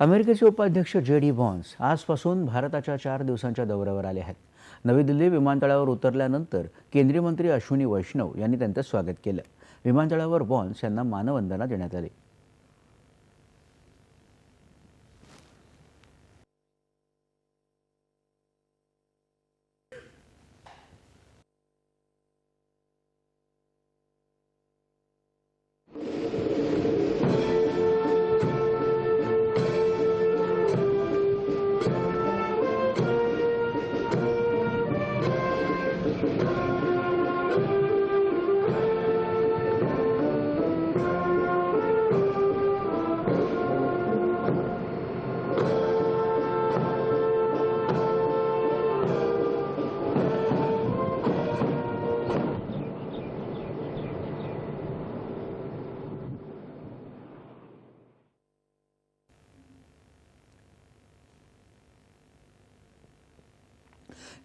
अमेरिकेचे उपाध्यक्ष JD. Vance आजपासून भारताच्या 4 दिवसांच्या दौऱ्यावर आले आहेत. नवी दिल्ली विमानतळावर उतरल्यानंतर केंद्रीय मंत्री अश्विनी वैष्णव यांनी त्यांचं स्वागत केलं. विमानतळावर व्हान्स यांना मानवंदना देण्यात आली.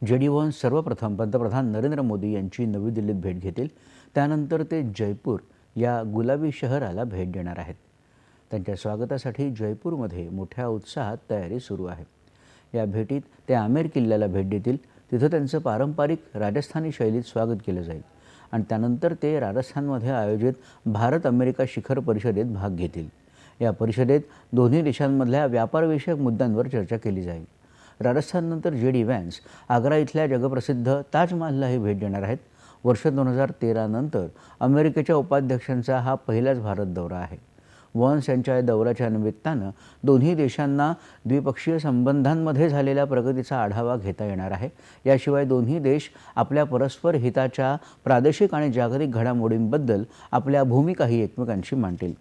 जे.डी. व्हान्स सर्वप्रथम पंतप्रधान नरेंद्र मोदी यांची नवी दिल्लीत भेट घेतील. त्यानंतर ते जयपूर या गुलाबी शहराला भेट देणार आहेत. त्यांच्या स्वागतासाठी जयपूरमध्ये मोठ्या उत्साहात तयारी सुरू आहे. या भेटीत ते आमेर किल्ल्याला भेट देतील. तिथं त्यांचं पारंपरिक राजस्थानी शैलीत स्वागत केलं जाईल आणि त्यानंतर ते राजस्थानमध्ये आयोजित भारत अमेरिका शिखर परिषदेत भाग घेतील. या परिषदेत दोन्ही देशांमधल्या व्यापारविषयक मुद्द्यांवर चर्चा केली जाईल. राजस्थाननंतर जे.डी. व्हान्स आग्रा इथल्या जगप्रसिद्ध ताजमहाललाही भेट देणार आहेत. वर्ष 2013 नंतर अमेरिकेच्या उपाध्यक्षांचा हा पहिलाच भारत दौरा आहे. व्हान्स यांच्या या दौऱ्याच्या निमित्तानं दोन्ही देशांना द्विपक्षीय संबंधांमध्ये झालेल्या प्रगतीचा आढावा घेता येणार आहे. याशिवाय दोन्ही देश आपल्या परस्पर हिताच्या प्रादेशिक आणि जागतिक घडामोडींबद्दल आपल्या भूमिकाही एकमेकांशी मांडतील.